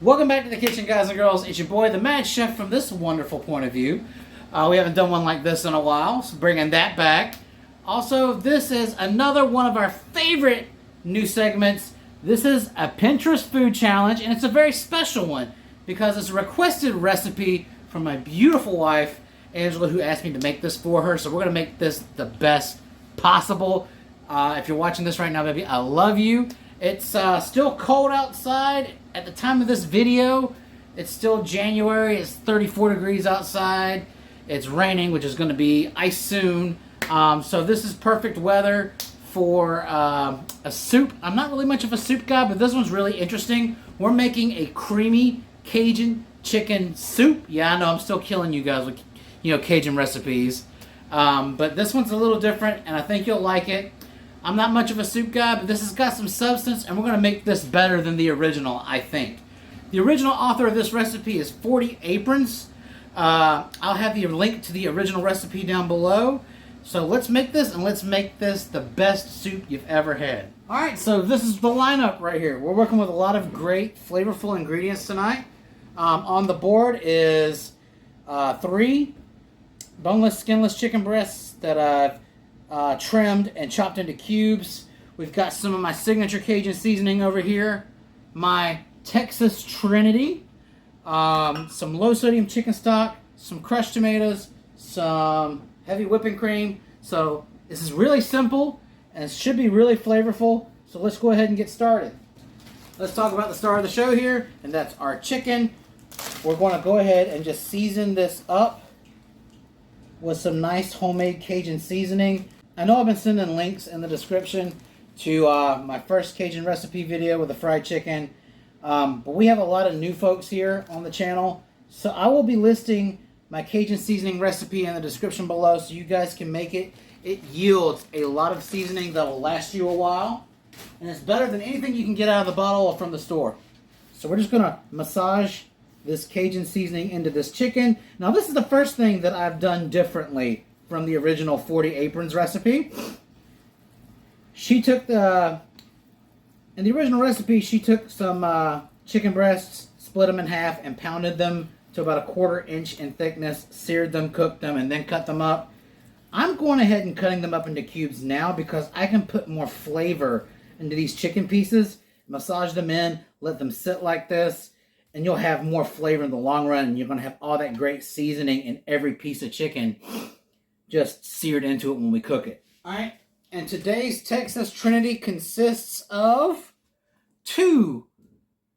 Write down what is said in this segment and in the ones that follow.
Welcome back to the kitchen, guys and girls. It's your boy, the Mad Chef, from this wonderful point of view. We haven't done one like this in a while, so bringing that back. Also, this is another one of our favorite new segments. This is a Pinterest food challenge, and it's a very special one because it's a requested recipe from my beautiful wife, Angela, who asked me to make this for her. So we're going to make this the best possible. If you're watching this right now, baby, I love you. It's still cold outside. At the time of this video, it's still January. It's 34 degrees outside. It's raining, which is going to be ice soon. So this is perfect weather for a soup. I'm not really much of a soup guy, but this one's really interesting. We're making a creamy Cajun chicken soup. Yeah, I know I'm still killing you guys with, Cajun recipes. But this one's a little different, and I think you'll like it. I'm not much of a soup guy, but this has got some substance, and we're going to make this better than the original, I think. The original author of this recipe is 40 Aprons. I'll have the link to the original recipe down below. So let's make this, and let's make this the best soup you've ever had. Alright, so this is the lineup right here. We're working with a lot of great, flavorful ingredients tonight. On the board is 3 boneless, skinless chicken breasts that I've trimmed and chopped into cubes. We've got some of my signature Cajun seasoning over here, my Texas Trinity, some low sodium chicken stock, some crushed tomatoes, some heavy whipping cream. So this is really simple and it should be really flavorful. So let's go ahead and get started. Let's talk about the star of the show here, and that's our chicken. We're going to go ahead and just season this up with some nice homemade Cajun seasoning. I know I've been sending links in the description to my first Cajun recipe video with the fried chicken. But we have a lot of new folks here on the channel. So I will be listing my Cajun seasoning recipe in the description below so you guys can make it. It yields a lot of seasoning that will last you a while. And it's better than anything you can get out of the bottle or from the store. So we're just going to massage this Cajun seasoning into this chicken. Now this is the first thing that I've done differently from the original 40 Aprons recipe. She took in the original recipe, she took some chicken breasts, split them in half, and pounded them to about a 1/4 inch in thickness, seared them, cooked them, and then cut them up. I'm going ahead and cutting them up into cubes now because I can put more flavor into these chicken pieces, massage them in, let them sit like this, and you'll have more flavor in the long run, and you're going to have all that great seasoning in every piece of chicken just seared into it when we cook it. Alright, and today's Texas Trinity consists of 2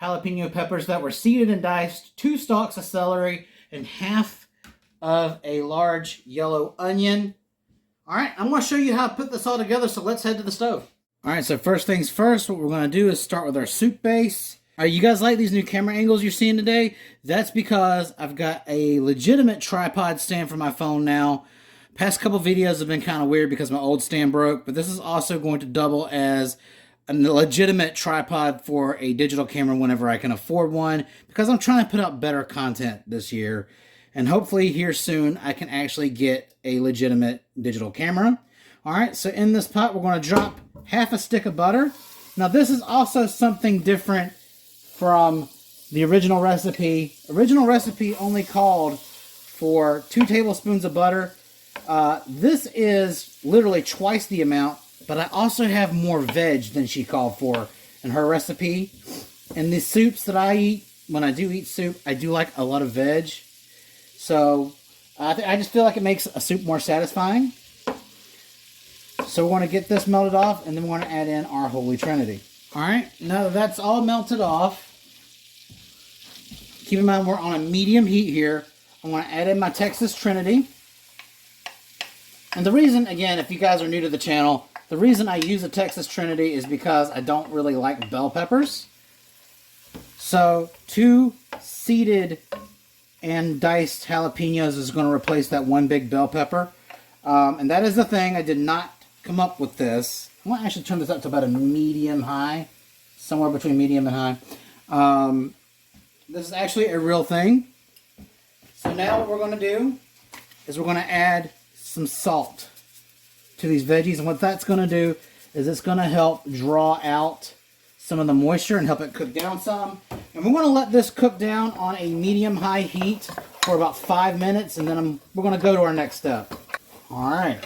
jalapeno peppers that were seeded and diced, 2 stalks of celery, and half of a large yellow onion. Alright, I'm going to show you how to put this all together, so let's head to the stove. Alright, so first things first, what we're going to do is start with our soup base. Alright, you guys like these new camera angles you're seeing today? That's because I've got a legitimate tripod stand for my phone now. Past couple videos have been kind of weird because my old stand broke, but this is also going to double as a legitimate tripod for a digital camera whenever I can afford one, because I'm trying to put out better content this year. And hopefully here soon I can actually get a legitimate digital camera. Alright, so in this pot we're going to drop half a stick of butter. Now this is also something different from the original recipe. Original recipe only called for 2 tablespoons of butter. This is literally twice the amount, but I also have more veg than she called for in her recipe. And the soups that I eat, when I do eat soup, I do like a lot of veg. So I just feel like it makes a soup more satisfying. So we're going to get this melted off, and then we're going to add in our Holy Trinity. Alright, now that that's all melted off, keep in mind we're on a medium heat here. I'm going to add in my Texas Trinity. And the reason, again, if you guys are new to the channel, the reason I use a Texas Trinity is because I don't really like bell peppers. So 2 seeded and diced jalapenos is going to replace that 1 big bell pepper. And that is the thing. I did not come up with this. I'm going to actually turn this up to about a medium-high. Somewhere between medium and high. This is actually a real thing. So now what we're going to do is we're going to add some salt to these veggies, and what that's going to do is it's going to help draw out some of the moisture and help it cook down some. And we're going to let this cook down on a medium-high heat for about 5 minutes, and then we're going to go to our next step. All right.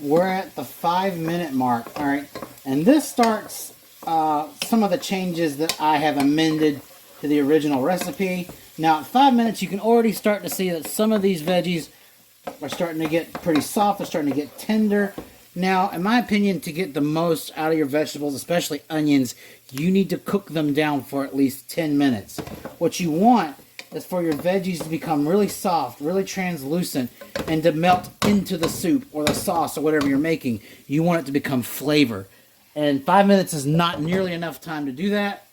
We're at the 5-minute mark. All right. And this starts some of the changes that I have amended to the original recipe. Now, at 5 minutes, you can already start to see that some of these veggies are starting to get pretty soft. They're starting to get tender. Now, in my opinion, to get the most out of your vegetables, especially onions, you need to cook them down for at least 10 minutes. What you want is for your veggies to become really soft, really translucent, and to melt into the soup or the sauce or whatever you're making. You want it to become flavor. And 5 minutes is not nearly enough time to do that.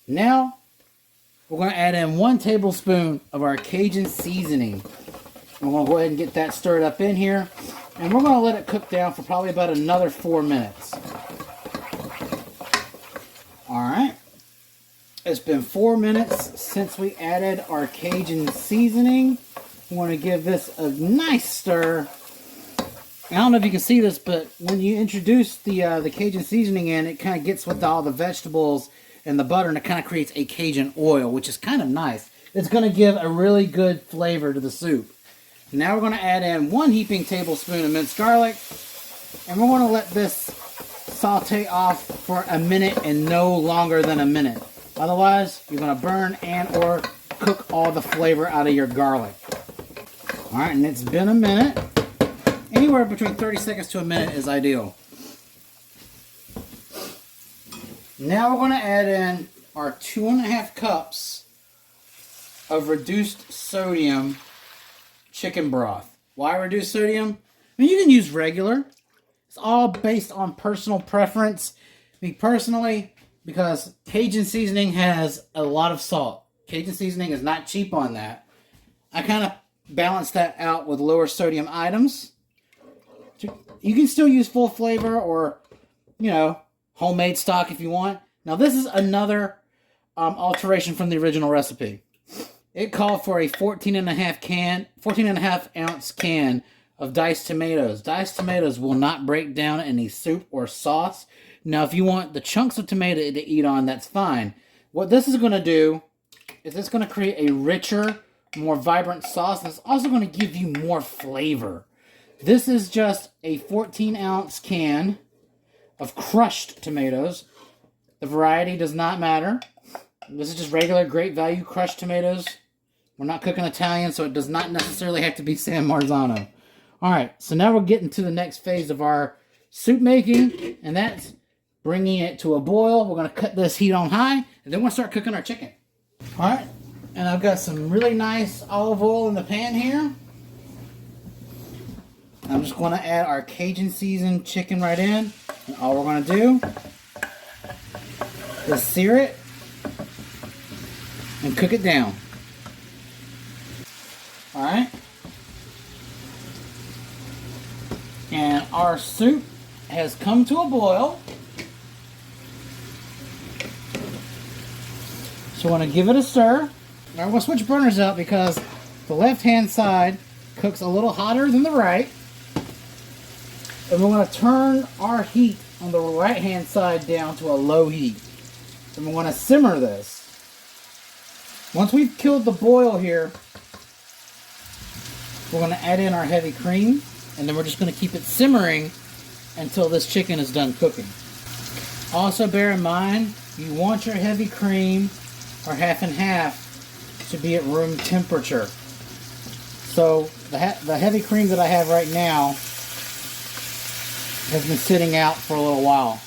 Now, we're going to add in 1 tablespoon of our Cajun seasoning. I'm going to go ahead and get that stirred up in here. And we're going to let it cook down for probably about another 4 minutes. Alright. It's been 4 minutes since we added our Cajun seasoning. We want to give this a nice stir. I don't know if you can see this, but when you introduce the Cajun seasoning in, it kind of gets with all the vegetables and the butter, and it kind of creates a Cajun oil, which is kind of nice. It's going to give a really good flavor to the soup. Now we're going to add in 1 heaping tablespoon of minced garlic, and we're going to let this saute off for a minute and no longer than a minute. Otherwise, you're going to burn and or cook all the flavor out of your garlic. Alright, and it's been a minute. Anywhere between 30 seconds to a minute is ideal. Now we're going to add in our 2.5 cups of reduced sodium chicken broth. Why reduced sodium? I mean, you can use regular. It's all based on personal preference. Me personally, because Cajun seasoning has a lot of salt. Cajun seasoning is not cheap on that. I kind of balance that out with lower sodium items. You can still use full flavor or, you know, homemade stock if you want. Now this is another alteration from the original recipe. It called for a 14.5 ounce can of diced tomatoes. Diced tomatoes will not break down in a soup or sauce. Now, if you want the chunks of tomato to eat on, that's fine. What this is going to do is it's going to create a richer, more vibrant sauce. And it's also going to give you more flavor. This is just a 14-ounce can of crushed tomatoes. The variety does not matter. This is just regular great value crushed tomatoes. We're not cooking Italian, so it does not necessarily have to be San Marzano. Alright, so now we're getting to the next phase of our soup making, and that's bringing it to a boil. We're going to cut this heat on high, and then we'll start cooking our chicken. Alright, and I've got some really nice olive oil in the pan here. I'm just going to add our Cajun seasoned chicken right in, and all we're going to do is sear it and cook it down. Alright. And our soup has come to a boil. So we're going to give it a stir. Now we're going to switch burners out because the left-hand side cooks a little hotter than the right. And we're going to turn our heat on the right-hand side down to a low heat. And we're going to simmer this. Once we've killed the boil here, we're going to add in our heavy cream, and then we're just going to keep it simmering until this chicken is done cooking. Also bear in mind, you want your heavy cream, or half and half, to be at room temperature. So the heavy cream that I have right now has been sitting out for a little while,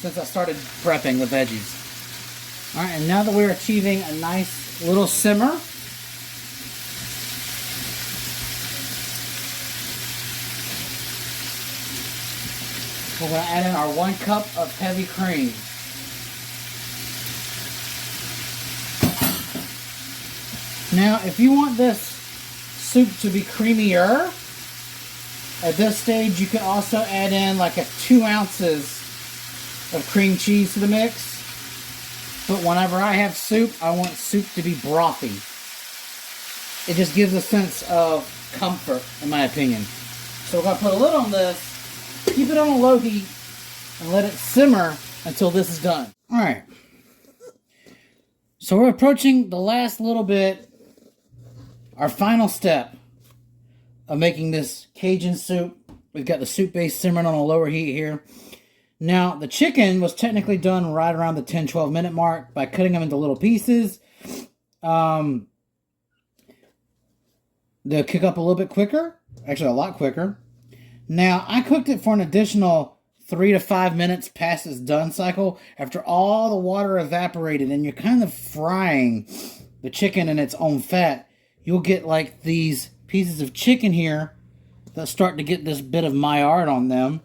since I started prepping the veggies. Alright, and now that we're achieving a nice little simmer, we're going to add in our 1 cup of heavy cream. Now, if you want this soup to be creamier, at this stage you can also add in like 2 ounces of cream cheese to the mix. But whenever I have soup, I want soup to be brothy. It just gives a sense of comfort, in my opinion. So we're going to put a lid on this, keep it on a low heat, and let it simmer until this is done. All right. So we're approaching the last little bit, our final step of making this Cajun soup. We've got the soup base simmering on a lower heat here. Now, the chicken was technically done right around the 10-12 minute mark by cutting them into little pieces. They'll cook up a little bit quicker. Actually, a lot quicker. Now, I cooked it for an additional 3 to 5 minutes past its done cycle after all the water evaporated and you're kind of frying the chicken in its own fat. You'll get like these pieces of chicken here that start to get this bit of Maillard on them.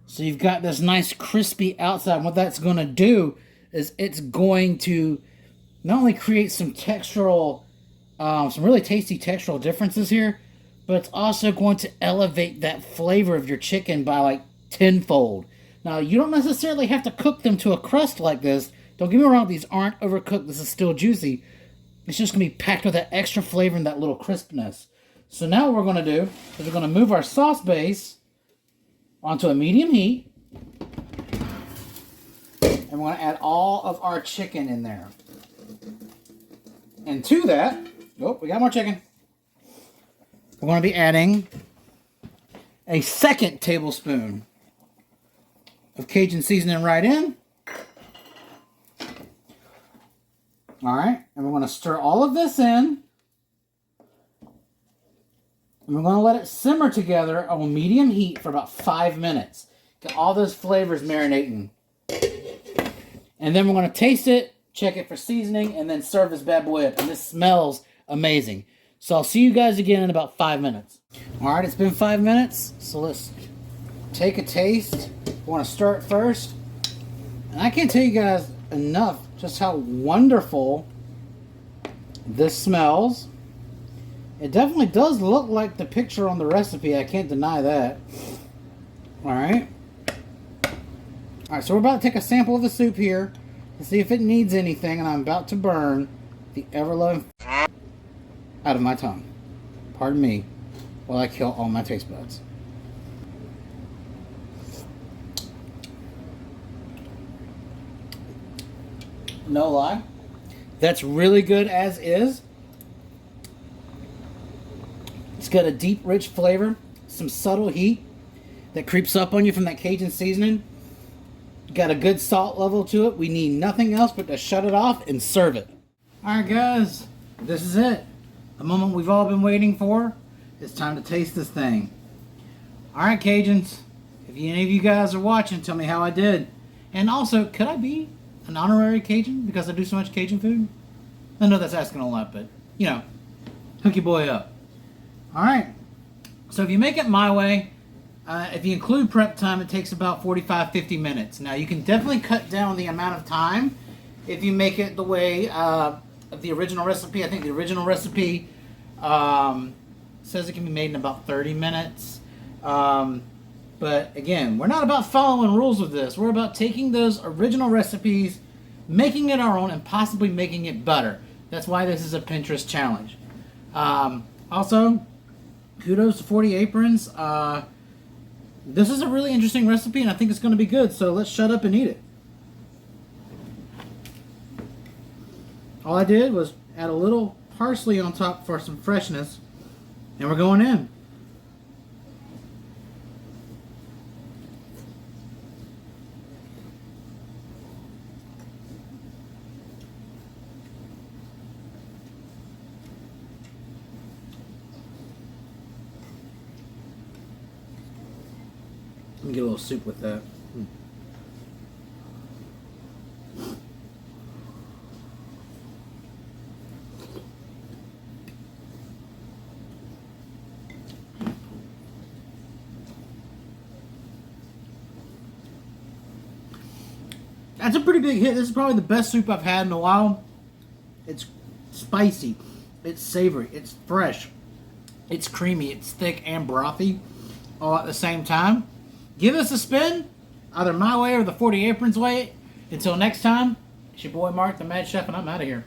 So you've got this nice crispy outside. And what that's going to do is it's going to not only create some textural, some really tasty textural differences here, but it's also going to elevate that flavor of your chicken by like tenfold. Now, you don't necessarily have to cook them to a crust like this. Don't get me wrong, these aren't overcooked. This is still juicy. It's just going to be packed with that extra flavor and that little crispness. So now what we're going to do is we're going to move our sauce base onto a medium heat. And we're going to add all of our chicken in there. And to that, oh, we got more chicken. We're going to be adding a second tablespoon of Cajun seasoning right in. All right, and we're going to stir all of this in. And we're going to let it simmer together on medium heat for about 5 minutes. Get all those flavors marinating. And then we're going to taste it, check it for seasoning, and then serve this bad boy up. And this smells amazing. So I'll see you guys again in about 5 minutes. All right, it's been 5 minutes. So let's take a taste. I want to stir it first. And I can't tell you guys enough just how wonderful this smells. It definitely does look like the picture on the recipe. I can't deny that. Alright. Alright, so we're about to take a sample of the soup here and see if it needs anything. And I'm about to burn the ever-loving out of my tongue. Pardon me while I kill all my taste buds. No lie. That's really good as is. It's got a deep, rich flavor, some subtle heat that creeps up on you from that Cajun seasoning. Got a good salt level to it. We need nothing else but to shut it off and serve it. Alright guys, this is it. The moment we've all been waiting for. It's time to taste this thing. Alright Cajuns, if any of you guys are watching, tell me how I did. And also, could I be an honorary Cajun because I do so much Cajun food? I know that's asking a lot, but, you know, hook your boy up. Alright, so if you make it my way, if you include prep time, it takes about 45-50 minutes. Now, you can definitely cut down the amount of time if you make it the way of the original recipe. I think the original recipe says it can be made in about 30 minutes. But again, we're not about following rules with this. We're about taking those original recipes, making it our own, and possibly making it better. That's why this is a Pinterest challenge. Also, kudos to 40 Aprons. This is a really interesting recipe, and I think it's going to be good. So let's shut up and eat it. All I did was add a little parsley on top for some freshness, and we're going in. Let me get a little soup with that. That's a pretty big hit. This is probably the best soup I've had in a while. It's spicy. It's savory. It's fresh. It's creamy. It's thick and brothy all at the same time. Give us a spin, either my way or the 40 Aprons way. Until next time, it's your boy Mark, the Mad Chef, and I'm out of here.